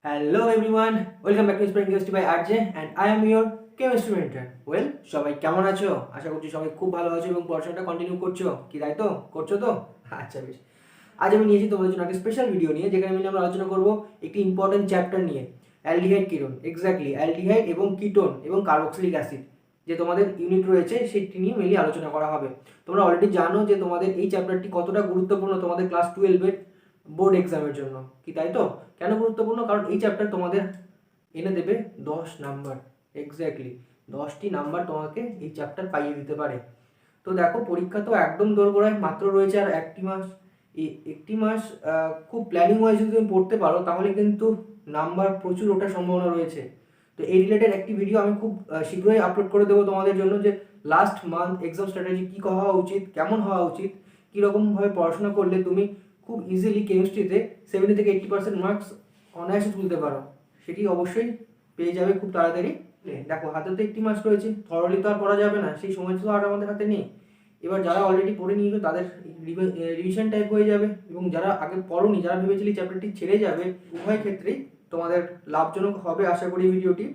Hello everyone, welcome back to Spring Chemistry by RJ and I am your chemistry mentor. Well, সবাই কেমন আছো? আশা করছি সবাই খুব ভালো আছো এবং পড়াশোনাটা কন্টিনিউ করছো। কি তাই তো? করছো তো? আচ্ছা বেশ। আজ আমি নিয়েছি তোমাদের জন্য একটা স্পেশাল ভিডিও নিয়ে, যেখানে আমরা আলোচনা করব একটি ইম্পর্টেন্ট চ্যাপ্টার নিয়ে, অ্যালডিহাইড কিটোন। এক্স্যাক্টলি অ্যালডিহাইড এবং কিটোন এবং কার্বক্সিলিক অ্যাসিড যে তোমাদের ইউনিট রয়েছে সেটি নিয়ে মেনলি আলোচনা করা হবে। তোমরা অলরেডি জানো যে তোমাদের এই চ্যাপ্টারটি কতটা গুরুত্বপূর্ণ তোমাদের ক্লাস 12-এর বোর্ড এক্সামের জন্য। কি তাই তো? কেন গুরুত্বপূর্ণ? কারণ এই চ্যাপ্টার তোমাদের এনে দেবে 10 নাম্বার। এক্স্যাক্টলি 10টি নাম্বার তোমাকে এই চ্যাপ্টার পাইয়ে দিতে পারে। তো দেখো, পরীক্ষা তো একদম দোরগোড়ায় মাত্র রয়েছে আর একটি মাস। এই একটি মাস খুব প্ল্যানিং ওয়াইজ যদি তুমি পড়তে পারো তাহলে কিন্তু নাম্বার প্রচুর ওঠার সম্ভাবনা রয়েছে। তো এই রিলেটেড একটি ভিডিও আমি খুব শীঘ্রই আপলোড করে দেবো তোমাদের জন্য, যে লাস্ট মান্থ এক্সাম স্ট্র্যাটেজি কী হওয়া উচিত, কেমন হওয়া উচিত, কীরকমভাবে পড়াশোনা করলে তুমি খুব ইজিলি কেমিস্ট্রিতে 70 থেকে 80% মার্কস অনায়াসে তুলতে পারো। সেটি অবশ্যই পেয়ে যাবে খুব তাড়াতাড়ি। দেখো, হাতে তো একটি মাস রয়েছে, থরলি তো আর পড়া যাবে না, সেই সময় তো আর আমাদের হাতে নেই। এবার যারা অলরেডি পড়ে নিয়েছো তাদের রিভিশন টাইপ হয়ে যাবে, এবং যারা আগে পড়োনি, যারা ভেবেছিলি চ্যাপ্টারটি ছেড়ে যাবে, উভয় ক্ষেত্রেই তোমাদের লাভজনক হবে আশা করি ভিডিওটি।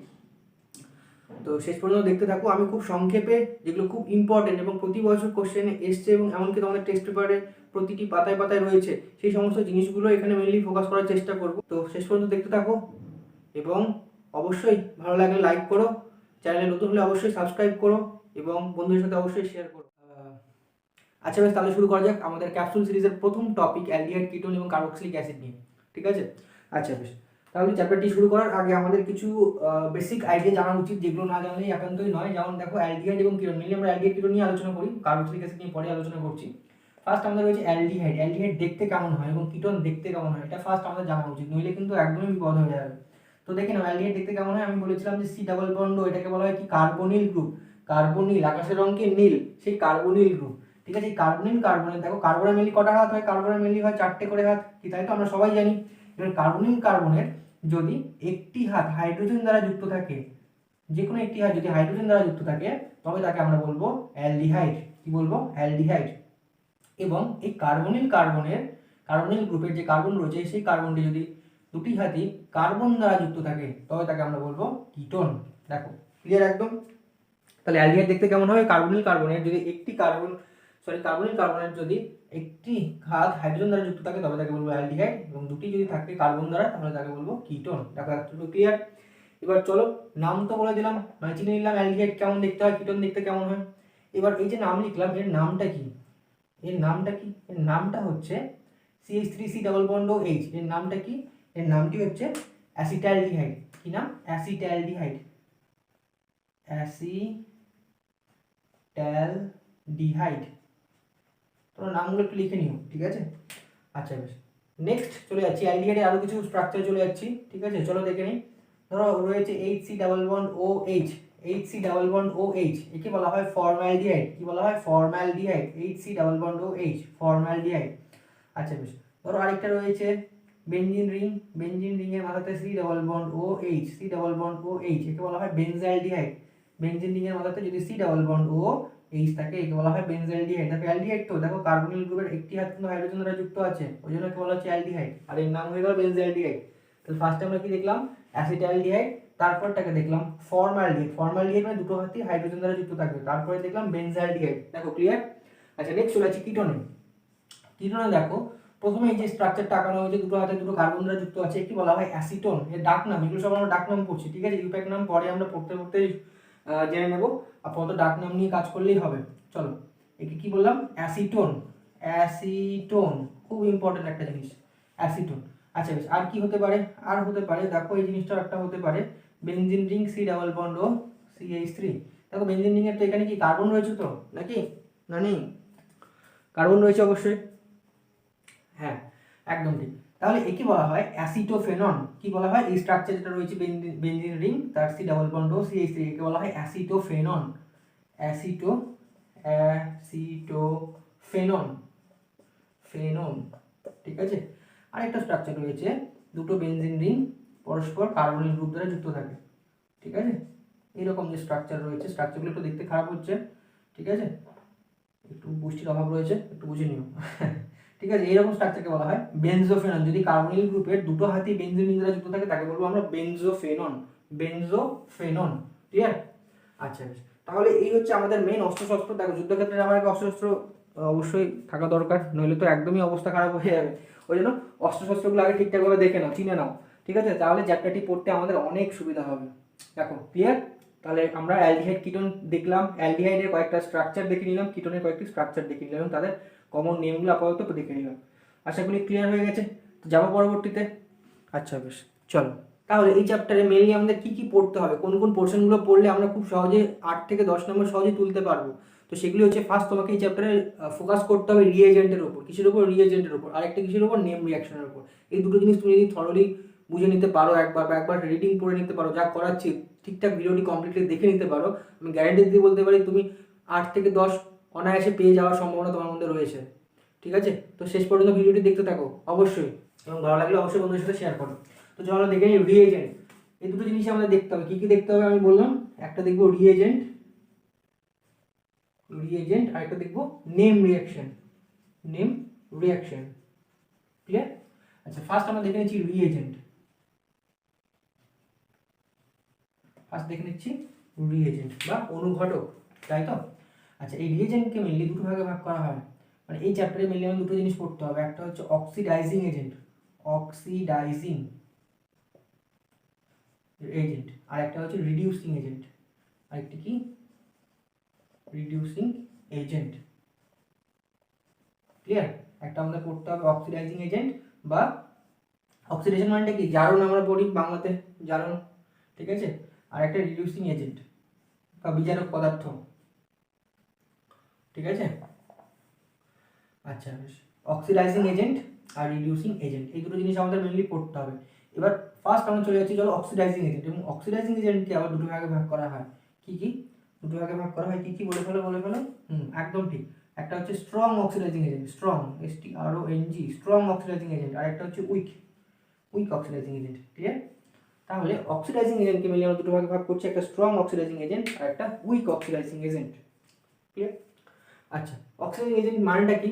তো শেষ পর্যন্ত দেখতে থাকো। আমি খুব সংক্ষেপে, যেগুলো খুব ইম্পর্টেন্ট এবং প্রতি বছর কোশ্চেনে এসছে এবং এমনকি তোমাদের টেস্ট পেপারে প্রতিটি পাতায় পাতায় রয়েছে, সেই সমস্ত জিনিসগুলো এখানে মেনলি ফোকাস করার চেষ্টা করব। তো শেষ পর্যন্ত দেখতে থাকো এবং অবশ্যই ভালো লাগলে লাইক করো, চ্যানেলে নতুন হলে অবশ্যই সাবস্ক্রাইব করো এবং বন্ধুদের সাথে অবশ্যই শেয়ার করো। আচ্ছা বেশ, তাহলে শুরু করা যাক আমাদের ক্যাপসুল সিরিজের প্রথম টপিক, অ্যালডিহাইড কিটোন এবং কার্বক্সিলিক অ্যাসিড নিয়ে। ঠিক আছে? আচ্ছা বেশ, তাহলে চ্যাপ্টারটি শুরু করার আগে আমাদের কিছু বেসিক আইডিয়া জানা উচিত, যেগুলো না জানলেই একান্তই নয়। যেমন দেখো, অ্যালডিহাইড এবং কিটোন, মেনলি আমরা অ্যালডিহাইড কিটোন নিয়ে আলোচনা করি, কার্বক্সিলিক অ্যাসিড নিয়ে পরে আলোচনা করছি। ফার্স্ট আমাদের রয়েছে অ্যালডিহাইড। অ্যালডিহাইড দেখতে কেমন হয় এবং কিটোন দেখতে কেমন হয়, এটা ফার্স্ট আমাদের জানা উচিত, নইলে কিন্তু একদমই বিপদ হয়ে যাবে। তো দেখে নাও, অ্যালডিহাইড দেখতে কেমন হয়। আমি বলেছিলাম যে সি ডাবল বন্ড, এটাকে বলা হয় কি, কার্বনিল গ্রুপ। কার্বনিল, আকাশের রঙকে নীল, সেই কার্বনিল গ্রুপ। ঠিক আছে? এই কার্বনিল কার্বনের, দেখো কার্বনের মেনলি কটা হাত হয়? কার্বনের মেনলি হয় 4টে করে হাত। কি তাই তো? আমরা সবাই জানি। এবার কার্বনিল কার্বনের যদি একটি হাত হাইড্রোজেন দ্বারা যুক্ত থাকে, যে কোনো একটি হাত যদি হাইড্রোজেন দ্বারা যুক্ত থাকে, তবে তাকে আমরা বলবো অ্যালডিহাইড। কি বলবো? অ্যালডিহাইড। এবং এই কার্বনিল কার্বনের, কার্বনিল গ্রুপের যে কার্বন রয়েছে, সেই কার্বনটি যদি দুটি হাতই কার্বন দ্বারা যুক্ত থাকে, তবে তাকে আমরা বলবো কিটোন। দেখো, ক্লিয়ার একদম? তাহলে অ্যালডিহাইড দেখতে কেমন হবে? কার্বনিল কার্বনের যদি একটি কার্বনিল কার্বনের যদি একটি হাত হাইড্রোজেন দ্বারা যুক্ত থাকে, তবে তাকে বলবো অ্যালডিহাইড, এবং দুটি যদি থাকে কার্বন দ্বারা, তাহলে তাকে বলবো কিটোন। দেখো, একটু ক্লিয়ার? এবার চলো, নাম তো বলে দিলাম, মানে চিনে নিলাম অ্যালডিহাইড কেমন দেখতে হয়, কিটোন দেখতে কেমন হয়। এবার এই যে নাম লিখলাম, এর নামটা কি? এর নামটা কি? এর নামটা হচ্ছে CH3C ডাবল বন্ড ও H। এর নামটা কি? এর নামটি হচ্ছে অ্যাসিটালডিহাইড। কি নাম? অ্যাসিটালডিহাইড। অ্যাসিটালডিহাইড। তোমরা নামগুলো একটু লিখে নিও, ঠিক আছে? আচ্ছা বেশ, নেক্সট চলে যাচ্ছি, অ্যালডিহাইডের আরো কিছু স্ট্রাকচার চলে যাচ্ছি। ঠিক আছে, চলো দেখে নিই। ধরো রয়েছে HC ডাবল বন্ড ও H। HC ডাবল বন্ড ও H, একে বলা হয় ফর্মালডিহাইড। কি বলা হয়? ফর্মালডিহাইড। HC ডাবল বন্ড ও H, ফর্মালডিহাইড। আচ্ছা বেশ, ধরো আরেকটা রয়েছে বেনজিন রিং। বেনজিন রিং এর মাথাতে C ডাবল বন্ড ও H, C ডাবল বন্ড ও H, একে বলা হয় বেনজাইলডিহাইড। বেনজিন রিং এর মাথাতে যদি C ডাবল বন্ড ও H থাকে, একে বলা হয় বেনজাইলডিহাইড। দেখো অ্যালডিহাইড তো, দেখো কার্বনিল গ্রুপের একটি হাত কিন্তু হাইড্রোজেন দ্বারা যুক্ত আছে, ওই জন্য একে বলা হচ্ছে অ্যালডিহাইড, আর এর নাম হয়ে গেল বেনজাইলডিহাইড। তাহলে ফার্স্টে আমরা কি দেখলাম? অ্যাসিটালডিহাইড। তারপরটাকে দেখলাম ফর্মালডিহাইড। ফর্মালডিহাইড মানে দুটো হাতই হাইড্রোজেন দ্বারা যুক্ত থাকবে। তারপরে দেখলাম বেনজাইলডিহাইড। দেখো, ক্লিয়ার? আচ্ছা, নেক্সট চলে যাচ্ছি কিটোনে। কিটোনে দেখো, প্রথমে এই যে স্ট্রাকচারটা আঁকানো হয়েছে, দুটো হাতে দুটো কার্বন দ্বারা যুক্ত আছে, একটি বলা হয় অ্যাসিটোন। এর ডাক নাম, এগুলো সব আমরা ডাক নাম পড়ছি, ঠিক আছে? ইউপ্যাক নাম পরে আমরা পড়তে পড়তে জেনে নেব, আপাতত ডাক নাম নিয়ে কাজ করলেই হবে। চলো, একে কি বললাম? অ্যাসিটোন। অ্যাসিটোন খুব ইম্পর্টেন্ট একটা জিনিস, অ্যাসিটোন। আচ্ছা বেশ, আর কি হতে পারে? আর হতে পারে, দেখো এই জিনিসটা একটা হতে পারে benzene ring C double bond ও CH3। দেখো বেনজিন রিং এর তো এখানে কি কার্বন রয়েছে তো, নাকি? না নেই? কার্বন রয়েছে অবশ্যই, হ্যাঁ একদম ঠিক। তাহলে একে বলা হয় অ্যাসিটোফেনন। কি বলা হয়? এই স্ট্রাকচার যেটা রয়েছে বেনজিন রিং, তার C ডাবল বন্ড ও CH3, একে বলা হয় অ্যাসিটোফেনন। Acetophenone, phenon. ঠিক আছে? আরেকটা স্ট্রাকচার রয়েছে, দুটো বেনজিন রিং পরস্পর কার্বনিল গ্রুপ দ্বারা যুক্ত থাকে। ঠিক আছে? এইরকম যে স্ট্রাকচার রয়েছে, স্ট্রাকচারগুলো একটু দেখতে খারাপ হচ্ছে, ঠিক আছে? একটু পুষ্টির অভাব রয়েছে, একটু বুঝে নিও। ঠিক আছে, এইরকম স্ট্রাকচারকে বলা হয় বেনজোফেনন। যদি কার্বনিল গ্রুপের দুটো হাতি বেনজিন রিং দ্বারা যুক্ত থাকে তাকে বলবো আমরা বেনজোফেনন। বেনজোফেনন, ক্লিয়ার? আচ্ছা বেশ, তাহলে এই হচ্ছে আমাদের মেন অস্ত্রশস্ত্র। দেখো যুদ্ধক্ষেত্রে আমাদের অস্ত্রশস্ত্র অবশ্যই থাকা দরকার, নইলে তো একদমই অবস্থা খারাপ হয়ে যাবে। ওই জন্য অস্ত্রশস্ত্রগুলো আগে ঠিকঠাকভাবে দেখে নাও, চিনে নাও, ঠিক আছে? তাহলে চ্যাপ্টারটি পড়তে আমাদের অনেক সুবিধা হবে। দেখো ক্লিয়ার? তাহলে আমরা অ্যালডিহাইড কিটোন দেখলাম, অ্যালডিহাইডের কয়েকটা স্ট্রাকচার দেখে নিলাম, কিটোনের কয়েকটি স্ট্রাকচার দেখে নিলাম এবং তাদের কমন নেমগুলো আপাতত দেখে নিলাম। আশা করি ক্লিয়ার হয়ে গেছে। তো যাবো পরবর্তীতে। আচ্ছা বেশ, চলো। তাহলে এই চ্যাপ্টারে মেনলি আমাদের কি কি পড়তে হবে, কোন কোন পোর্শনগুলো পড়লে আমরা খুব সহজে 8 থেকে 10 নম্বর সহজে তুলতে পারবো, তো সেগুলি হচ্ছে ফার্স্ট তোমাকে এই চ্যাপ্টারে ফোকাস করতে হবে রিএজেন্টের উপর। কিসের উপর? রিএজেন্টের উপর। আর একটা কিসের উপর? নেম রিঅ্যাকশনের উপর। এই দুটো জিনিস তুমি যদি থরলি বুঝে নিতে পারো একবার, বা একবার রিডিং পড়ে নিতে পারো, যা করাচ্ছি ঠিকঠাক ভিডিওটি কমপ্লিটলি দেখে নিতে পারো, আমি গ্যারান্টি দিয়ে বলতে পারি তুমি 8 থেকে 10 অনায়াসে পেয়ে যাওয়ার সম্ভাবনা তোমার মধ্যে রয়েছে। ঠিক আছে, তো শেষ পর্যন্ত ভিডিওটি দেখতে থাকো অবশ্যই, এবং ভালো লাগলে অবশ্যই বন্ধুদের সাথে শেয়ার করো। তো চলো দেখে নিই রিএজেন্ট। এই দুটো জিনিস আমাদের দেখতে হবে। কি কি দেখতে হবে আমি বললাম? একটা দেখবো রিএজেন্ট, আর একটা দেখবো name reaction. Name reaction, clear? আচ্ছা, ফার্স্ট আমরা দেখে নিচ্ছি রিএজেন্ট। ফার্স্ট দেখে নিচ্ছি রিএজেন্ট বা অনুঘটক, তাই তো? আচ্ছা, এই রিএজেন্টকে মেনলি দুটো ভাগে ভাগ করা হয়। মানে এই চ্যাপ্টারে মেনলি আমাদের দুটো জিনিস পড়তে হবে। একটা হচ্ছে অক্সিডাইজিং এজেন্ট, অক্সিডাইজিং এজেন্ট, আর একটা হচ্ছে রিডিউসিং এজেন্ট। আরেকটি কি? Reducing agent, clear? একটা আমাদের পড়তে হবে অক্সিডাইজিং এজেন্ট বা অক্সিডেশন মানেটা কি? জারণ আমরা পড়ি বাংলাতে, জারণ, ঠিক আছে? আর একটা রিডিউসিং এজেন্ট বা বিজারক পদার্থ, ঠিক আছে? আচ্ছা বেশ, অক্সিডাইজিং এজেন্ট আর রিডিউসিং এজেন্ট, এই দুটো জিনিস আমাদের মেনলি পড়তে হবে। এবার ফার্স্ট আমরা চলে যাচ্ছি, চলো অক্সিডাইজিং এজেন্ট। এবং অক্সিডাইজিং এজেন্টকে আবার দুটো ভাগে ভাগ করা হয়। কি কি দুটো ভাগে ভাগ করা হয়? কি কি বলে ফেলো, একদম ঠিক। একটা হচ্ছে strong oxidizing agent, strong, STRONG, strong oxidizing agent, আর একটা হচ্ছে উইক অক্সিডাইজিং এজেন্ট, ক্লিয়ার? তাহলে অক্সিডাইজিং এজেন্টকে মিলিয়ে আমরা দুটো ভাগে ভাগ করছি, একটা স্ট্রং অক্সিডাইজিং এজেন্ট আর একটা উইক অক্সিডাইজিং এজেন্ট, ক্লিয়ার? আচ্ছা, অক্সিডাইজিং এজেন্ট মানেটা কি?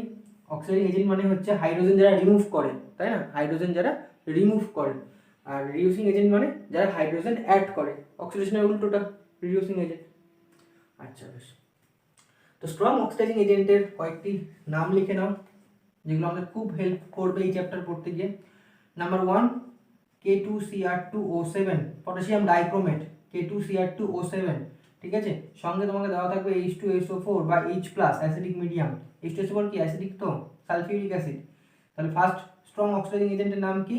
অক্সিডাইজিং এজেন্ট মানে হচ্ছে হাইড্রোজেন যারা রিমুভ করে, তাই না? হাইড্রোজেন যারা রিমুভ করে। আর রিডিউসিং এজেন্ট মানে যারা হাইড্রোজেন অ্যাড করে। অক্সিডেশনের উল্টোটা রিডিউসিং এজেন্ট। আচ্ছা বেশ, তো স্ট্রং অক্সিডাইজিং এজেন্টের কয়েকটি নাম লিখে নাও, যেগুলো আমাদের খুব হেল্প করবে এই চ্যাপ্টার পড়তে গিয়ে। Number 1, K2Cr2O7, potassium dichromate, K2Cr2O7, ঠিক আছে? সঙ্গে তোমাকে দেওয়া থাকবে H2SO4 বা H+ অ্যাসিডিক মিডিয়াম। H2SO4 কি? অ্যাসিডিক তো, সালফিউরিক অ্যাসিড। তাহলে ফার্স্ট স্ট্রং অক্সিডাইজিং এজেন্টের নাম কি?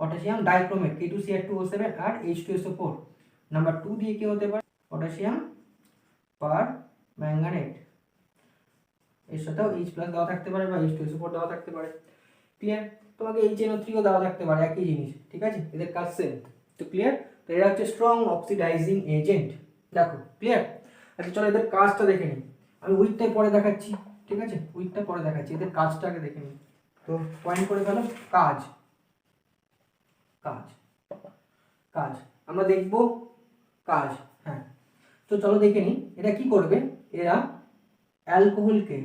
পটাশিয়াম ডাইক্রোমেট, K2Cr2O7 আর H2SO4। নাম্বার 2 দিয়ে কি হতে পারে? পটাশিয়াম পার ম্যাঙ্গানেট, এর সাথেও H+ দেওয়া থাকতে পারে বা H2SO4 দেওয়া থাকতে পারে, ক্লিয়ার? তোমাকে HNO3ও দেওয়া থাকতে পারে, একই জিনিস, ঠিক আছে? এদের কাজ সেম, তো ক্লিয়ার? তো এরা হচ্ছে স্ট্রং অক্সিডাইজিং এজেন্ট, দেখো, ক্লিয়ার? আচ্ছা চলো এদের কাজটা দেখে নিই। আমি উইকটাই পরে দেখাচ্ছি, ঠিক আছে? উইকটা পরে দেখাচ্ছি, এদের কাজটা আগে দেখে নিই। তো পয়েন্ট করে ফেলো, কাজ, কাজ, কাজ, আমরা দেখব কাজ, হ্যাঁ। তো চলো দেখে নিই এরা কি করবে। এরা অ্যালকোহলকে,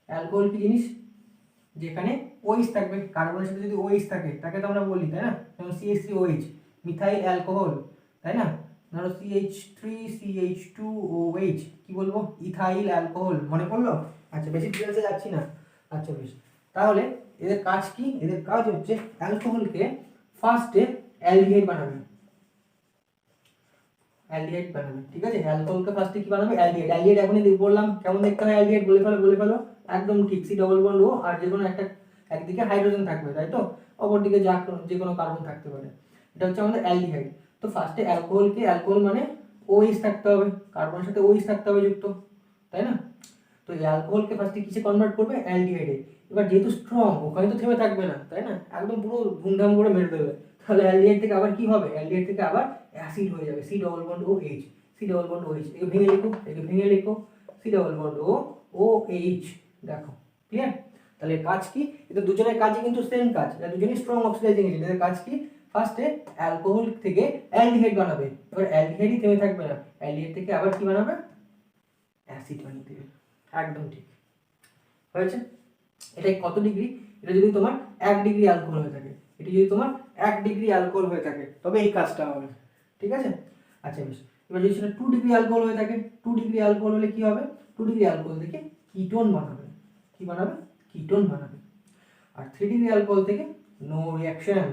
অ্যালকোহল কি জিনিস? যেখানে OH থাকবে, কার্বনের সাথে যদি OH থাকে তাকে তো আমরা বলি, তাই না? যেমন CH3OH, মিথাইল অ্যালকোহল, তাই না? ধরো CH3CH2OH, কি বলবো? ইথাইল অ্যালকোহল, মনে পড়লো? আচ্ছা, বেশি ডিটেলসে যাচ্ছি না। আচ্ছা বেশ, তাহলে এদের কাজ কি? এদের কাজ হচ্ছে অ্যালকোহলকে ফার্স্টে অ্যালডিহাইড বানাবে, অ্যালডিহাইড বানাবে, ঠিক আছে? অ্যালকোহলকে ফার্স্টে কি বানাবে? অ্যালডিহাইড। অ্যালডিহাইড এখনই বললাম কেমন দেখতে হয় অ্যালডিহাইড, বলে ফেলো, বলে ফেলো। একদম ঠিক, C++O, আর যে কোনো একটা, একদিকে হাইড্রোজেন থাকবে, তাই তো? অপরদিকে যে কোনো কার্বন থাকতে পারে। এটা হচ্ছে আমাদের অ্যালডিহাইড। তো ফার্স্টে অ্যালকোহলকে, অ্যালকোহল মানে OH থাকতে হবে, কার্বনের সাথে OH থাকতে হবে যুক্ত, তাই না? তো এই অ্যালকোহলকে ফার্স্টে কিসে কনভার্ট করবে? অ্যালডিহাইডে। এবার যেহেতু স্ট্রং, ওখানে তো থেমে থাকবে না, তাই না? একদম পুরো ধুমধাম করে মেরে দেবে। তাহলে অ্যালডিহাইড থেকে আবার কি হবে? অ্যালডিহাইড থেকে আবার অ্যাসিড হয়ে যাবে, C++OH, C++OH। একে ভেঙে লিখো, একে ভেঙে লিখো, C++OOH, দেখো, ক্লিয়ার? তাহলে কাজ কি? এটা দুজনের কাজই কিন্তু সেম কাজ, এটা দুজনেই স্ট্রং অক্সিডাইজিং এজেন্ট। এদের কাজ কি? ফার্স্টে অ্যালকোহল থেকে অ্যালডিহাইড বানাবে। এবার অ্যালডিহাইডই থেমে থাকবে না, অ্যালডিহাইড থেকে আবার কি বানাবে? অ্যাসিড বানিয়ে দেবে। একদম ঠিক হয়েছে। এটা কত ডিগ্রি, এটা যদি তোমার 1 ডিগ্রি অ্যালকোহল হয়ে থাকে, এটা যদি তোমার 1 ডিগ্রি অ্যালকোহল হয়ে থাকে তবে এই কাজটা হবে, ঠিক আছে। আচ্ছা বেশ, এবার যদি সেটা 2 ডিগ্রি অ্যালকোহল হয়ে থাকে, 2 ডিগ্রি অ্যালকোহল হলে কি হবে, 2 ডিগ্রি অ্যালকোহল থেকে কিটোন বানাবে, কি বানাবে, কিটোন বানাবে। আর 3 ডিগ্রি অ্যালকোহল থেকে নো রিঅ্যাকশন,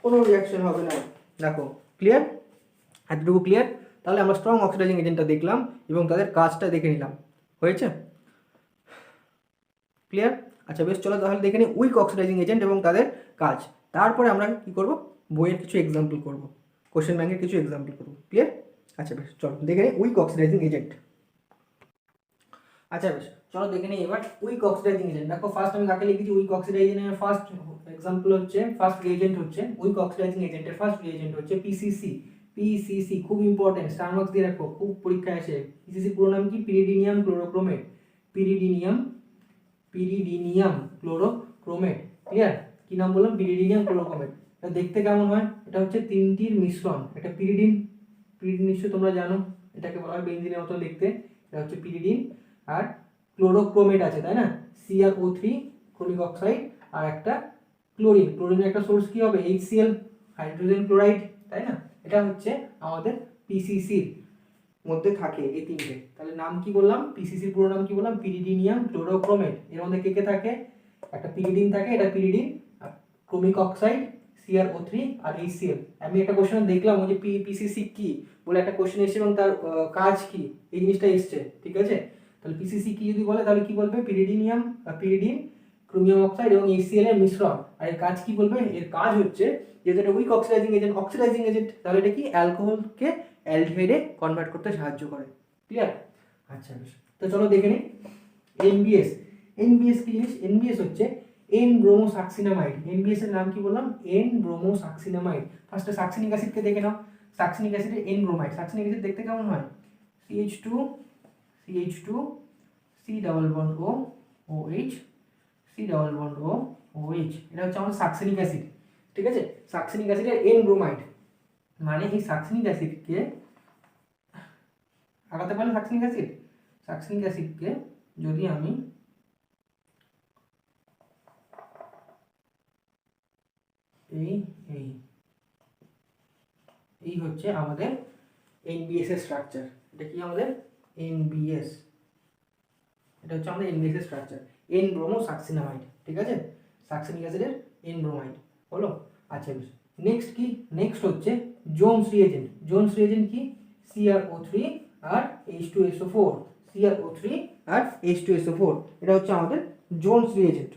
কোনো রিঅ্যাকশন হবে না। দেখো ক্লিয়ার, এতটুকু ক্লিয়ার। তাহলে আমরা স্ট্রং অক্সিডাইজিং এজেন্টটা দেখলাম এবং তাদের কাজটা দেখে নিলাম, হয়েছে, ক্লিয়ার। আচ্ছা বেশ, চলো তাহলে দেখে নিই উইক অক্সিডাইজিং এজেন্ট এবং তাদের কাজ। তারপরে আমরা কি করব, বইয়ের কিছু এক্সাম্পল করব, কোশ্চেন ব্যাংকের কিছু এক্সাম্পল করব, ক্লিয়ার। আচ্ছা বেশ, চলো দেখে নিই উইক অক্সিডাইজিং এজেন্ট। আচ্ছা বেশ, চলো দেখে নিই এবার উইক অক্সিডাইজিং এজেন্ট। দেখো ফার্স্ট আমি কাকে লিখেছি, উইক অক্সিডাইজিংয়ের ফার্স্ট এক্সাম্পল হচ্ছে, ফার্স্ট রিএজেন্ট হচ্ছে উইক অক্সিডাইজিং এজেন্টের ফার্স্ট রিএজেন্ট হচ্ছে পিসিসি। পিসিসি খুব ইম্পর্টেন্ট, স্টার মার্কস দিয়ে রাখো, খুব পরীক্ষায় আসে। পিসিসি পুরো নাম কি, পিরিডিনিয়াম ক্লোরোক্রোমেট, পিরিডিনিয়াম ক্লোরোক্রোমেট, ক্লিয়ার। কি নাম বললাম, পিরিডিনিয়াম ক্লোরোক্রোমেট। এটা দেখতে কেমন হয়, এটা হচ্ছে তিনটির মিশ্রণ, এটা পিরিডিন, পিরিডিন নিশ্চয়ই তোমরা জানো, এটাকে বলা হয় বেনজিনের মতো দেখতে, এটা হচ্ছে পিরিডিন। আর ক্লোরোক্রোমেট আছে তাই না, CrO3 ক্রোমিক অক্সাইড, আর একটা ক্লোরিন, ক্লোরিনের একটা সোর্স কি হবে, HCl হাইড্রোজেন ক্লোরাইড, তাই না। এটা হচ্ছে আমাদের পিসিসির মধ্যে থাকে এই তিনটে। তাহলে নাম কি বললাম, পিসিসির পুরো নাম কি বললাম, পিরিডিনিয়াম ক্লোরোক্রোমেট। এর মধ্যে কে কে থাকে, একটা পিরিডিন থাকে, এটা পিরিডিন, ক্রোমিক অক্সাইড, CrO3 আর HCl। আমি একটা কোশ্চেন দেখলাম ওই যে পিসিসি কি বলে একটা কোশ্চেন এসেছে এবং তার কাজ কি, এই জিনিসটা এসছে, ঠিক আছে। তাহলে পিসিসি কি যদি বলে তাহলে কি বলবে, পিরিডিন ক্রোমিয়াম অক্সাইড এবং HCl এর মিশ্রণ। আর এর কাজ কি বলবে, এর কাজ হচ্ছে যেটা উইক অক্সিডাইজিং এজেন্ট, তাহলে এটা কি অ্যালকোহলকে অ্যালডিহাইডে কনভার্ট করতে সাহায্য করে, ক্লিয়ার। আচ্ছা বেশ, তো চলো দেখে নিই এনবিএস। এনবিএস কি জিনিস, এনবিএস হচ্ছে এন ব্রোমোসাক্সিনামাইড। এনবিএস এর নাম কি বললাম, এন ব্রোমোসাক্সিনামাইড। ফার্স্টে সাকসিনিক অ্যাসিডকে দেখে নাও, সাকসিনিক অ্যাসিডের এন ব্রোমাইড। সাকসিনিক অ্যাসিড দেখতে কেমন হয়, CH2 C double bond O OH C double bond O OH, এটা হচ্ছে আমাদের সাকসিনিক অ্যাসিড, ঠিক আছে। সাকসিনিক অ্যাসিডের এন ব্রোমাইড, মানে এই সাকসিনিক অ্যাসিডকে আগাতে পারলে সাকসিনিক অ্যাসিডকে যদি আমি এই এই এই হচ্ছে আমাদের এনবিএস এর স্ট্রাকচার। এটা কি আমাদের এনবিএস, এটা হচ্ছে আমাদের এনবিএস এর স্ট্রাকচার, এন ব্রোমো সাকসিনামাইড, ঠিক আছে। সাকসিনিক অ্যাসিডের এন ব্রোমাইড হলো। আচ্ছা বেশ, নেক্সট কি, নেক্সট হচ্ছে জোনস রিএজেন্ট। জোনস রিএজেন্ট কি, CrO3 আর H2SO4, CrO3 আর H2SO4, এটা হচ্ছে আমাদের জোনস রিএজেন্ট।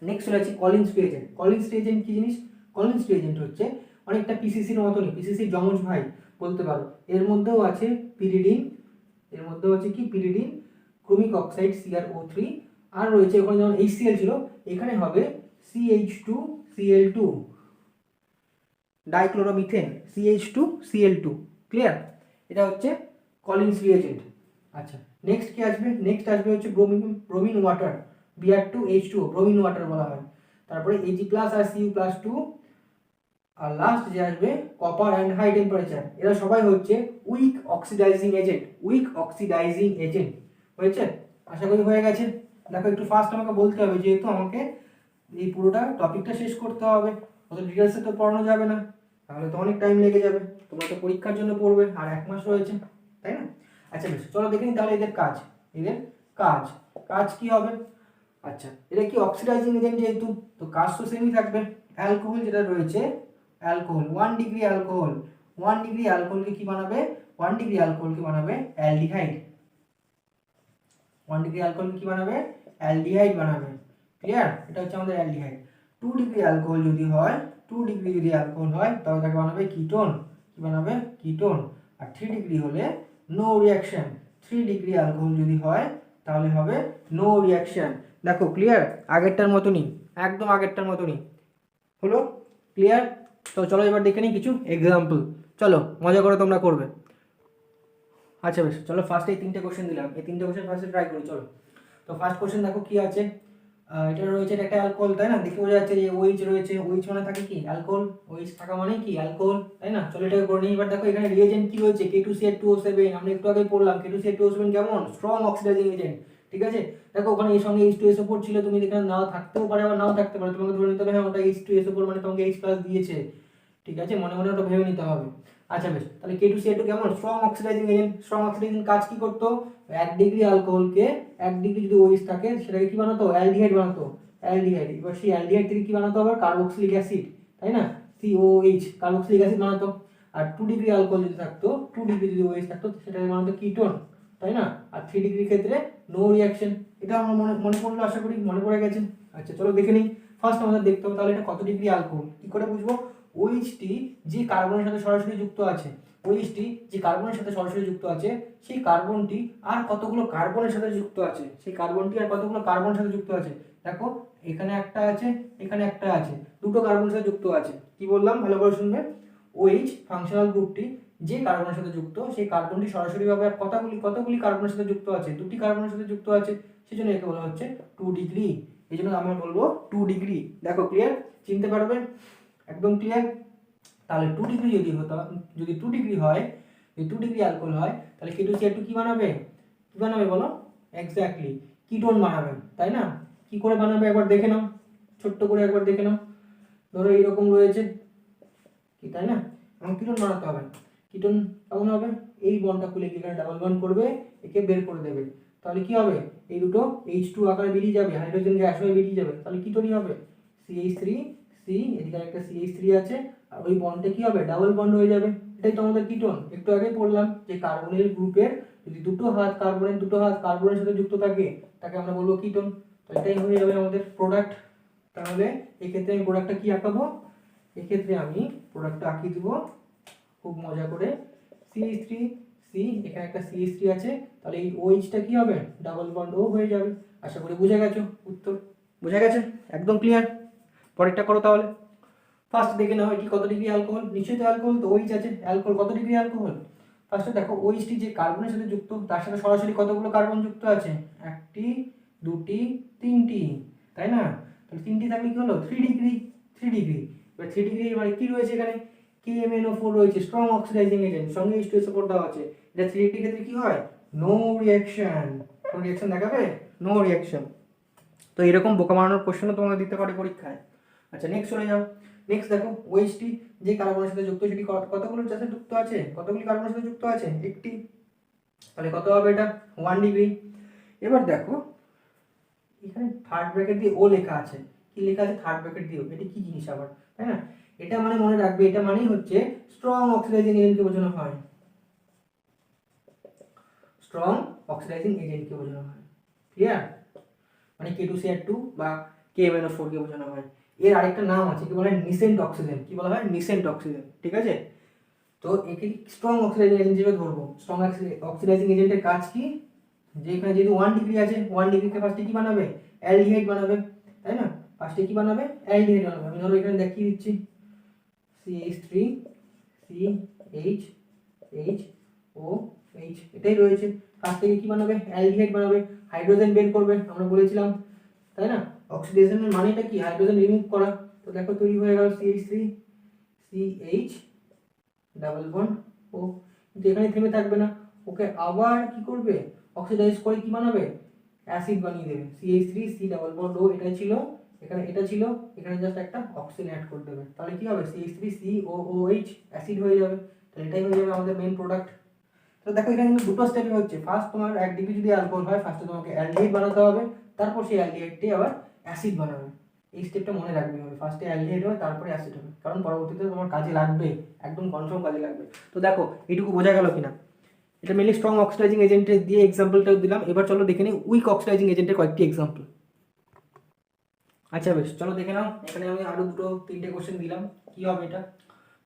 নেক্সট হচ্ছে কলিন্স রিএজেন্ট। কলিন্স রিএজেন্ট কি জিনিস, কলিন্স রিএজেন্ট হচ্ছে অনেকটা পিসিসির মতনই, পিসিসির যমজ ভাই বলতে পারো। এর মধ্যেও আছে পিরিডিন, এর মধ্যেও আছে কি পিরিডিন, ক্রোমিক অক্সাইড CrO3, আর রয়েছে ওখানে যেমন HCl ছিল এখানে হবে CH2Cl2, ডাইক্লোরোমিথেন, CH2Cl2, ক্লিয়ার। এটা হচ্ছে কলিন্স রিএজেন্ট। আচ্ছা নেক্সট কি আসবে, নেক্সট আসবে হচ্ছে bromine water, Br2H2O, bromine water বলা হয়। তারপরে Ag+ আর Cu+2, আর লাস্ট যে আসবে কপার অ্যান্ড হাই টেম্পারেচার। এরা সবাই হচ্ছে উইক অক্সিডাইজিং এজেন্ট, হয়েছে, আশা করি হয়ে গেছে। দেখো একটু ফাস্ট আমাকে বলতে হবে, যেহেতু আমাকে এই পুরোটা টপিকটা শেষ করতে হবে, অত ডিটেলসে তো পড়ানো যাবে না, তাহলে তো অনেক টাইম লেগে যাবে, তোমরা তো পরীক্ষার জন্য পড়বে আর 1 মাস রয়েছে, তাই না। আচ্ছা বেশ, চলো দেখে নিই তাহলে এদের কাজ, কাজ কি হবে। আচ্ছা এটা কি অক্সিডাইজিং এজেন্ট যেহেতু, তো কাজ তো সেমই থাকবে। অ্যালকোহল যেটা রয়েছে, অ্যালকোহল 1 ডিগ্রি অ্যালকোহলকে কি বানাবে, 1 ডিগ্রি অ্যালকোহলকে বানাবে অ্যালডিহাইড, 1 ডিগ্রি অ্যালকোহলকে কি বানাবে, অ্যালডিহাইড বানাবে, ক্লিয়ার। এটা হচ্ছে আমাদের অ্যালডিহাইড। 2 ডিগ্রি অ্যালকোহল যদি হয়, 2 ডিগ্রি যদি অ্যালকোহল হয় তাহলে তাকে বানাবে কিটোন, কি বানাবে কিটোন। আর 3 ডিগ্রি হলে নো রিঅ্যাকশন, 3 ডিগ্রি অ্যালকোহল যদি হয় তাহলে হবে নো রিঅ্যাকশন। দেখো ক্লিয়ার, আগেরটার মতনই, একদম আগেরটার মতনই হলো, ক্লিয়ার। তো চলো এবার দেখে নিই কিছু এক্সাম্পল, চলো মজা করে তোমরা করবে। আচ্ছা বেশ, চলো ফার্স্টে এই 3টে কোশ্চেন দিলাম, এই 3টে কোশ্চেন ফার্স্টে ট্রাই করি, চলো। তো ফার্স্ট কোশ্চেন দেখো কি আছে, এটা রয়েছে, এটা একটা অ্যালকোহল, তাই না, দেখে বোঝা যাচ্ছে যে OH রয়েছে, OH মানে থাকে কি অ্যালকোহল, OH থাকা মানে কি অ্যালকোহল, তাই না। চলো এটাকে করে নিই। এবার দেখো এখানে রিএজেন্ট কি রয়েছে, K2CH2O7, আমরা একটু আগে পড়লাম K2CH2O7 কেমন, স্ট্রং অক্সিডাইজিং এজেন্ট, ঠিক আছে। দেখো ওখানে এর সঙ্গে H2SO4 ছিল, তুমি এখানে নাও থাকতেও পারে আবার নাও থাকতে পারে, তোমাকে ধরে নিতে হবে হ্যাঁ ওটা H2SO4 মানে তোমাকে H+ দিয়েছে, ঠিক আছে, মনে মনে ওটা ভেবে নিতে হবে। আচ্ছা বেশ, তাহলে K2CH2 কেমন strong oxidizing agent. Strong oxidising কাজ কি করতো, 1 ডিগ্রি অ্যালকোহলকে 1 ডিগ্রি যদি OH থাকে সেটাকে কি বানাতো, অ্যালডিহাইড বানাতো, অ্যালডিহাইড। এবার সেই অ্যালডিহাইড থেকে কি বানাতো আবার কার্বক্সিলিক অ্যাসিড, তাই না, COH কার্বক্সিলিক অ্যাসিড বানাতো। আর 2 ডিগ্রি অ্যালকোহল যদি থাকতো, 2 ডিগ্রি যদি OH থাকতো সেটাকে বানাতো কিটোন, তাই না। আর 3 ডিগ্রির ক্ষেত্রে নো রিঅ্যাকশন। এটা আমার মনে পড়লো, আশা করি মনে পড়ে গেছে। আচ্ছা চলো দেখে নিই। ফার্স্ট আমাদের দেখতে হবে তাহলে এটা কত ডিগ্রি অ্যালকোহল, কি করে বুঝবো, OH যে কার্বনের সাথে সরাসরি যুক্ত আছে, OH যে কার্বনের সাথে সরাসরি যুক্ত আছে সেই কার্বনটি আর কতগুলো কার্বনের সাথে যুক্ত আছে, সেই কার্বনটি আর কতগুলো কার্বনের সাথে যুক্ত আছে। দেখো এখানে একটা আছে, এখানে একটা আছে, দুটো কার্বনের সাথে যুক্ত আছে। কি বললাম ভালো করে শুনবে, OH ফাংশনাল গ্রুপটি যে কার্বনের সাথে যুক্ত সেই কার্বনটি সরাসরিভাবে আর কতগুলি কার্বনের সাথে যুক্ত আছে, দুটি কার্বনের সাথে যুক্ত আছে, সেজন্য একে বলা হচ্ছে 2 ডিগ্রি। এই জন্য আমরা বলবো 2 ডিগ্রি। দেখো ক্লিয়ার, চিনতে পারবে, একদম ক্লিয়ার। তাহলে 2 ডিগ্রি যদি 2 ডিগ্রি হয়, যদি 2 ডিগ্রি অ্যালকোহল হয় তাহলে K2CH2 কি বানাবে, কি বানাবে বলো, এক্স্যাক্টলি কিটোন বানাবে, তাই না। কি করে বানাবে একবার দেখে নাও, ছোট্ট করে একবার দেখে নাও। ধরো এইরকম রয়েছে কি, তাই না, এখন কিটোন বানাতে হবে। কিটোন কেমন হবে, এই বন্ডটা খুলে এখানে ডাবল বন্ড করবে, একে বের করে দেবে, তাহলে কি হবে, এই দুটো H2 আকারে বেরিয়ে যাবে, হাইড্রোজেন গ্যাস হয়ে বেরিয়ে যাবে, তাহলে কিটোনই হবে। CH3 C, এদিকে একটা CH3 আছে, আর ওই বন্ডে কি হবে, ডাবল বন্ড হয়ে যাবে, এটাই তো আমাদের কিটোন। একটু আগে পড়লাম যে কার্বনিল গ্রুপের যদি দুটো হাত কার্বনের সাথে যুক্ত থাকে তাকে আমরা বলবো কিটোন। তো এটাই হয়ে যাবে আমাদের প্রোডাক্ট। তাহলে এক্ষেত্রে আমি প্রোডাক্টটা কি আঁকাবো, এক্ষেত্রে আমি প্রোডাক্টটা আঁকিয়ে দিব খুব মজা করে। CH3 C, এখানে একটা CH3 আছে, তাহলে এই OH-টা কি হবে, ডাবল বন্ড ও হয়ে যাবে। আশা করি বুঝে গেছো, উত্তর বুঝে গেছে, একদম ক্লিয়ার। পরেরটা করো তাহলে। ফার্স্ট দেখে নাও এটি কত ডিগ্রি অ্যালকোহল, নিশ্চয়ই তো অ্যালকোহল, তো OH আছে, অ্যালকোহল কত ডিগ্রি অ্যালকোহল। ফার্স্টে দেখো OH যে কার্বনের সাথে যুক্ত তার সাথে সরাসরি কতগুলো কার্বন যুক্ত আছে, একটি, দুটি, তিনটি, তাই না। তাহলে তিনটি থাকলে কি হলো, 3 ডিগ্রি, 3 ডিগ্রি। এবার 3 ডিগ্রি মানে কি রয়েছে এখানে, KMnO4 রয়েছে, স্ট্রং অক্সিডাইজিং এজেন্ট, সঙ্গে H2SO4 দেওয়া আছে। এটা 3 ডিগ্রি ক্ষেত্রে কি হয়, নো রিঅ্যাকশন। কোনো রিঅ্যাকশন দেখাবে, নো রিঅ্যাকশন। তো এরকম বোকা মারানোর কোশ্চেনও তোমরা দিতে পারে পরীক্ষায়। আচ্ছা নেক্সট চলে যাও। নেক্সট দেখো OH যে কার্বনের সাথে যুক্ত সেটি কতগুলো সাথে যুক্ত আছে, কতগুলি কার্বনের সাথে যুক্ত আছে, একটি, তাহলে কত হবে এটা, 1 ডিগ্রি। এবার দেখো এখানে থার্ড ব্র্যাকেট দিয়ে ও লেখা আছে, কি লেখা আছে থার্ড ব্র্যাকেট দিয়ে, এটা কি জিনিস আবার, তাই না। এটা মানে মনে রাখবে, এটা মানেই হচ্ছে স্ট্রং অক্সিডাইজিং এজেন্টকে বোঝানো হয়, স্ট্রং অক্সিডাইজিং এজেন্টকে বোঝানো হয়, ক্লিয়ার। মানে K2CH2 বা KMnO4 কে বোঝানো হয়। এর আরেকটা নাম আছে, কি বলা হয়, নিসেন্ট অক্সিজেন, কি বলা হয়, নিসেন্ট অক্সিজেন, ঠিক আছে। তো একে স্ট্রং অক্সিডাইজিং এজেন্ট হিসেবে ধরবো। স্ট্রং অক্সিডাইজিং এজেন্টের কাজ কি, যে এখানে যেহেতু 1 ডিগ্রি আছে, 1 ডিগ্রিতে ফার্স্টে কি বানাবে, অ্যালডিহাইড বানাবে, তাই না, ফার্স্টে কি বানাবে, অ্যালডিহাইড বানাবে। আমি ধরো এখানে দেখিয়ে দিচ্ছি, CH3 CH HOH, এটাই রয়েছে। ফার্স্ট থেকে কি বানাবে, অ্যালডিহাইড বানাবে, হাইড্রোজেন বের করবে, আমরা বলেছিলাম, তাই না। অক্সিডেশনের মানেটা কি, হাইড্রোজেন রিমুভ করা। তো দেখো তৈরি হয়ে গেল CH3 CH ডাবল বন্ড ও, কিন্তু এখানে থেমে থাকবে না, ওকে আবার কি করবে, অক্সিডাইজ করে কি বানাবে, অ্যাসিড বানিয়ে দেবে। CH3 C ডাবল বন্ড ও, এটা ছিল, এখানে এটা ছিল, এখানে জাস্ট একটা অক্সিজেন অ্যাড করে দেবে, তাহলে কি হবে, CH3 COOH অ্যাসিড হয়ে যাবে। তাহলে এটাই হয়ে যাবে আমাদের মেইন প্রোডাক্ট। তো দেখো এখানে কিন্তু দুটো স্টেপে হচ্ছে। ফার্স্ট তোমার 1 ডিগ্রি যদি অ্যালকোহল হয়, ফার্স্টে তোমাকে অ্যালডিহাইড বানাতে হবে, তারপর সেই অ্যালডিহাইডটি আবার অ্যাসিড বানাবে। এই স্টেপটা মনে রাখবে হবে, ফার্স্টে অ্যালডিহাইড হবে তারপরে অ্যাসিড হবে, কারণ পরবর্তীতে তোমার কাজে লাগবে, একদম কনফার্ম কাজে লাগবে। তো দেখো এইটুকু বোঝা গেল কিনা, এটা মেনলি স্ট্রং অক্সিডাইজিং এজেন্টের দিয়ে এক্সাম্পলটাও দিলাম। এবার চলো দেখে নিই উইক অক্সিডাইজিং এজেন্টের কয়েকটি এক্সাম্পল। আচ্ছা বেশ, চলো দেখে নাও। এখানে আমি আরো তিনটে কোশ্চেন দিলাম, কি হবে এটা।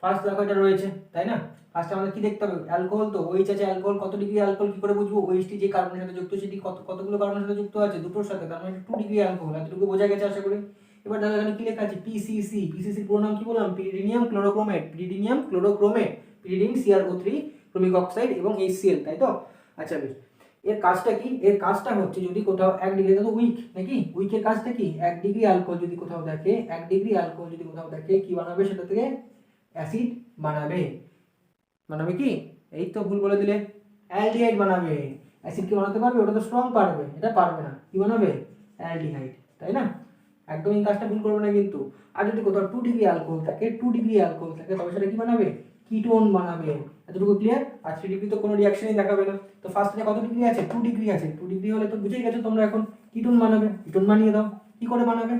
ফার্স্ট দেখো এটা রয়েছে, তাই না। ফার্স্টে আমাদের কি দেখতে হবে, অ্যালকোহল, তো OH আছে, অ্যালকোহল কত ডিগ্রি অ্যালকোহল কি করে বুঝবো, OH যে কার্বনের সাথে যুক্ত সেটি কতগুলো কার্বনের সাথে যুক্ত আছে, দুটোর সাথে, তার মানে 2 ডিগ্রি অ্যালকোহল, এতটুকু বোঝা গেছে আশা করি। এবার দেখো এখানে কি লেখা আছে, PCC, PCC পুরো নাম কি বললাম, pyridinium chlorochromate, pyridine CrO3 chromic oxide এবং HCl, তাই তো। আচ্ছা বেশ, এর কাজটা কি, এর কাজটা হচ্ছে যদি কোথাও 1 ডিগ্রি, তো উইক নাকি, উইকের কাজটা কি, 1 ডিগ্রি অ্যালকোহল যদি কোথাও দেখে, 1 ডিগ্রি অ্যালকোহল যদি কোথাও দেখে কি বানাবে, সেটা থেকে অ্যাসিড বানাবে। বানাবে কি, এই তো ভুল বলে দিলে, অ্যালডিহাইড বানাবে। অ্যাসিড কি বানাতে পারবে? ওটা তো স্ট্রং পারবে, এটা পারবে না। কি বানাবে? অ্যালডিহাইড, তাই না? একদম এই কাজটা ভুল করবে না কিন্তু। আর যদি কোথাও 2 ডিগ্রি অ্যালকোহল থাকে, 2 ডিগ্রি অ্যালকোহল থাকে, তবে সেটা কি বানাবে? কিটোন বানাবে। এতটুকু ক্লিয়ার? আর 3 ডিগ্রি তো কোনো রিঅ্যাকশনই দেখাবে না। তো ফার্স্টে কত ডিগ্রি আছে? 2 ডিগ্রি আছে। 2 ডিগ্রি হলে তো বুঝেই গেছো তোমরা এখন কিটোন বানাবে। কিটোন বানিয়ে দাও। কি করে বানাবে?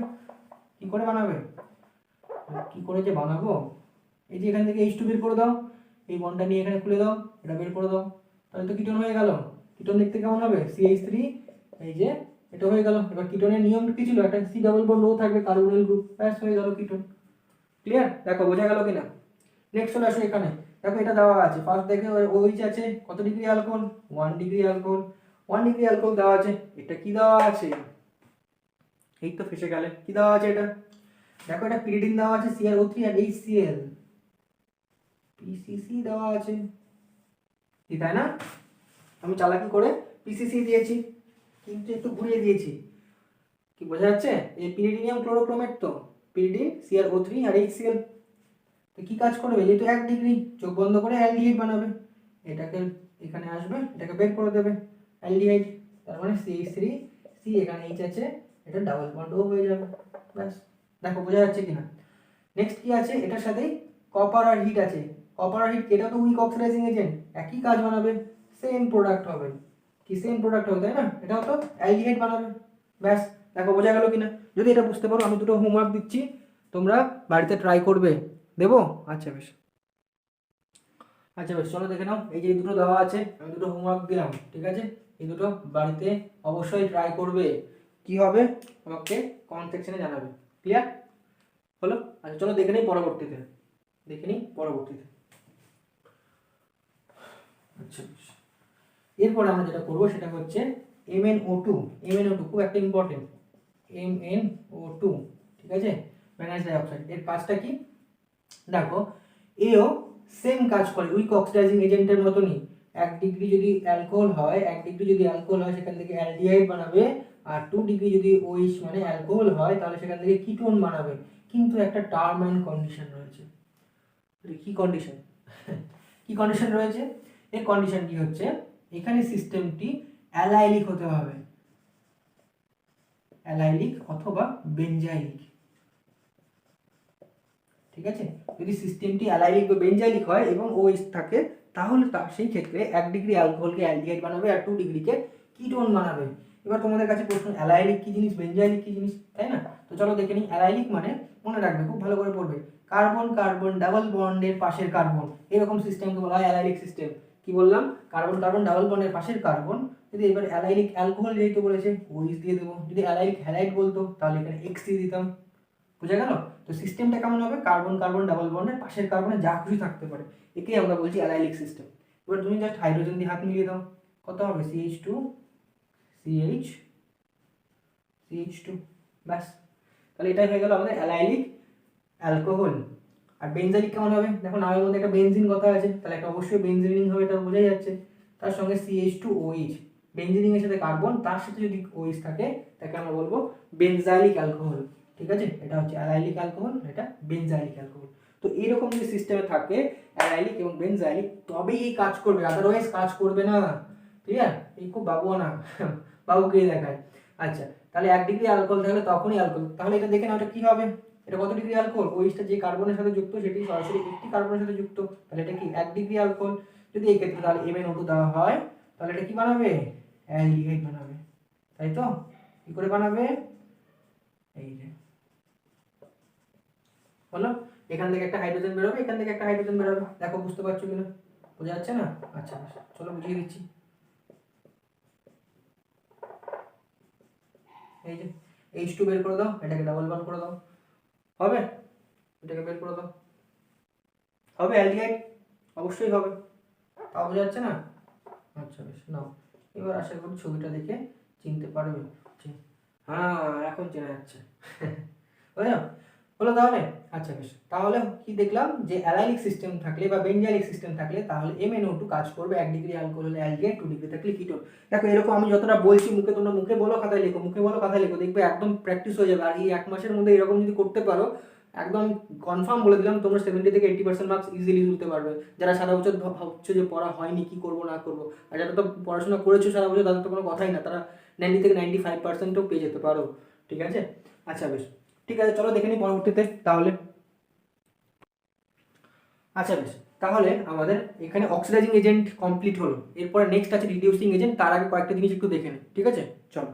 কি করে বানাবে? কি করে যে বানাবো? এই যে এখান থেকে H2 বের করে দাও, এই বন্ডটা নিয়ে এখানে খুলে দাও, এটা বের করে দাও, তাহলে তো কিটোন হয়ে গেল। কিটোন দেখতে কেমন হবে? CH3, এই যে এটা হয়ে গেল। এবার কিটোনের নিয়ম কি ছিল? একটা C ডাবল বন্ড ও থাকবে, কার্বনিল গ্রুপ, ব্যাস হয়ে গেল কিটোন। ক্লিয়ার? দেখো বোঝা গেল কিনা? নেক্সট চলে আসো এখানে। দেখো এটা দেওয়া আছে, ফার্স্ট দেখে OH আছে, কত degree alcohol? 1 degree alcohol. 1 degree alcohol দেওয়া আছে। এটা কি দেওয়া আছে? এই তো ফেসে গেলে। কি দেওয়া আছে এটা? দেখো এটা পিরিডিন দেওয়া আছে, CrO3 আর HCl, PCC দেওয়া আছে, কি তাই না? আমি চালাকি করে PCC দিয়েছি, কিন্তু একটু ঘুরিয়ে দিয়েছি। কি বোঝা যাচ্ছে? এই পিরিডিনিয়াম ক্লোরোক্রোমেট তো, পিরিডিন, CrO3 আর HCl। তো কি কাজ করবে? যেহেতু 1 ডিগ্রি, চোখ বন্ধ করে অ্যালডিহাইড বানাবে। এটাকে এখানে আসবে, এটাকে বের করে দেবে, অ্যালডিহাইড। তার মানে CH3, C এখানে H আছে, এটা ডাবল বন্ড ও হয়ে যাবে, ব্যাস। দেখো বোঝা যাচ্ছে কিনা? নেক্সট কি আছে? এটার সাথেই কপার আর হিট আছে। কপার আর হিট, এটাও তো উইক অক্সিডাইজিং এজেন্ট, একই কাজ বানাবে, সেম প্রোডাক্ট হবে। কি সেম প্রোডাক্ট হবে, তাই না? এটাও তো অ্যালডিহাইড বানাবে, ব্যাস। দেখো বোঝা গেল কিনা? যদি এটা বুঝতে পারো, আমি দুটো হোমওয়ার্ক দিচ্ছি, তোমরা বাড়িতে ট্রাই করবে। দেবো? আচ্ছা বেশ, আচ্ছা বেশ, চলো দেখে নাও। এই যে দুটো দেওয়া আছে, আমি দুটো হোমওয়ার্ক দিলাম, ঠিক আছে? এই দুটো বাড়িতে অবশ্যই ট্রাই করবে। কি হবে আমাকে কমেন্ট সেকশনে জানাবে। ক্লিয়ার হলো? আচ্ছা চলো দেখে নিই পরবর্তীতে, দেখে নিই পরবর্তীতে। আচ্ছা বেশ, এরপরে আমরা যেটা করবো সেটা হচ্ছে MnO2। MnO2 খুব একটা ইম্পর্টেন্ট, MnO2, ঠিক আছে? Magnesium dioxide. এর কাজটা কি? দেখো, এও সেম কাজ করে, উইক অক্সিডাইজিং এজেন্টের মতনই। 1 ডিগ্রি যদি অ্যালকোহল হয়, 1 ডিগ্রি যদি অ্যালকোহল হয়, সেখান থেকে অ্যালডিহাইড বানাবে। আর 2 ডিগ্রি যদি OH মানে অ্যালকোহল হয়, তাহলে সেখান থেকে কিটোন বানাবে। কিন্তু একটা টার্ম অ্যান্ড কন্ডিশন রয়েছে। কি কন্ডিশন? কি কন্ডিশন রয়েছে? এর কন্ডিশন কি হচ্ছে? এখানে সিস্টেমটি অ্যালাইলিক হতে হবে, অ্যালাইলিক অথবা বেনজাইলিক, ঠিক আছে? যদি সিস্টেমটি অ্যালাইলিক বা বেনজাইলিক হয় এবং OH থাকে, তাহলে সেই ক্ষেত্রে 1 ডিগ্রি অ্যালকোহলকে অ্যালডিহাইড বানাবে আর 2 ডিগ্রিকে কিটোন বানাবে। এবার তোমাদের কাছে প্রশ্ন, অ্যালাইলিক কি জিনিস, বেনজাইলিক কি জিনিস, তাই না? তো চলো দেখে নিই। অ্যালাইলিক মানে, মনে রাখবে, খুব ভালো করে পড়বে, কার্বন কার্বন ডাবল বন্ডের পাশের কার্বন, এরকম সিস্টেমকে বলা হয় অ্যালাইলিক সিস্টেম। কি বললাম? কার্বন কার্বন ডাবল বন্ডের পাশের কার্বন। যদি এবার অ্যালাইলিক অ্যালকোহল যেহেতু বলেছে, OH দিয়ে দেবো। যদি অ্যালাইলিক হ্যালাইড বলতো, তাহলে এখানে X দিয়ে দিতাম। বুঝা গেল? তো সিস্টেমটা কেমন হবে? কার্বন কার্বন ডাবল বন্ডের পাশের কার্বনে যা খুশি থাকতে পারে, একেই আমরা বলছি অ্যালাইলিক সিস্টেম। এবার তুমি জাস্ট হাইড্রোজেন দিয়ে হাত মিলিয়ে দাও, কত হবে? CH2 CH2, ব্যাস। তাহলে এটাই হয়ে গেল আমাদের অ্যালাইলিক অ্যালকোহল। আর বেনজাইলিক কেমন হবে? দেখো নামের মধ্যে একটা বেনজিন কথা আছে, তাহলে একটা অবশ্যই বেনজিনিং হবে, এটা বোঝাই যাচ্ছে। তার সঙ্গে CH2OH, বেনজিনিং এর সাথে কার্বন, তার সাথে যদি OH থাকে, তাকে আমরা বলবো বেনজাইলিক অ্যালকোহল, ঠিক আছে? এটা হচ্ছে অ্যালাইলিক অ্যালকোহল, এটা বেনজাইলিক অ্যালকোহল। তো এইরকম যদি সিস্টেমে থাকে অ্যালাইলিক এবং বেনজাইলিক, তবেই এই কাজ করবে, আদারওয়াইজ কাজ করবে না। ক্লিয়ার? এই খুব বাবুও না, বাবুকেই দেখায়। আচ্ছা, তাহলে 1 ডিগ্রি অ্যালকোহল থাকলে তখনই অ্যালকোহল। তাহলে এটা দেখে নাও, এটা কি হবে? এটা কত ডিগ্রি অ্যালকোহল? OH-টা যে কার্বনের সাথে যুক্ত, সেটি সরাসরি একটি কার্বনের সাথে যুক্ত, তাহলে এটা কি 1 ডিগ্রি অ্যালকোহল। যদি এই ক্ষেত্রে তাহলে MnO2 দেওয়া হয়, তাহলে এটা কি বানাবে? অ্যালডিহাইড বানাবে, তাই তো? কি করে বানাবে? এই যে হলো, এখান থেকে একটা হাইড্রোজেন বেরোবে, এখান থেকে একটা হাইড্রোজেন বেরোবে। দেখো বুঝতে পারছো কিনা? বোঝা যাচ্ছে না? আচ্ছা চলো বুঝিয়ে দিচ্ছি। এই যে H2 বের করে দাও, এটাকে ডাবল বন্ড করে দাও, হবে? এটাকে বের করে দাও, হবে অ্যালডিহাইড, অবশ্যই হবে। তাও বোঝা যাচ্ছে না? আচ্ছা বেশ, নাও। এবার আশা করি ছবিটা দেখে চিনতে পারবে। হ্যাঁ, এখন চেনা যাচ্ছে। বুঝলো? হলো তাহলে? আচ্ছা বেশ, তাহলে কি দেখলাম যে অ্যালাইলিক সিস্টেম থাকলে বা বেনজাইলিক সিস্টেম থাকলে, তাহলে MnO2 কাজ করবে 1 ডিগ্রি অ্যালকোহল হলে অ্যালডিহাইড, 2 ডিগ্রি থাকলে কিটোন। দেখো এরকম আমি যতটা বলছি মুখে, তোমরা মুখে বলো খাতায় লেখো, মুখে বলো খাতায় লেখো, দেখবে একদম প্র্যাকটিস হয়ে যাবে। আর এই 1 মাসের মধ্যে এরকম যদি করতে পারো, একদম কনফার্ম বলে দিলাম, তোমরা 70 থেকে 80% মার্কস ইজিলি তুলতে পারবে। যারা সারা বছর ভাবছো যে পড়া হয়নি, কী করবো না করবো, আর যারা তো পড়াশোনা করেছো সারা বছর, তাদের তো কোনো কথাই না, তারা 90 থেকে 95%ও পেয়ে যেতে পারো। ঠিক আছে, আচ্ছা বেশ, ঠিক আছে, চলো দেখে নিই পরবর্তীতে তাহলে। আচ্ছা বেশ, তাহলে আমাদের এখানে অক্সিডাইজিং এজেন্ট কমপ্লিট হলো, এরপরে নেক্সট আছে রিডিউসিং এজেন্ট। তার আগে কয়েকটা জিনিস একটু দেখে নিই, ঠিক আছে, চলো।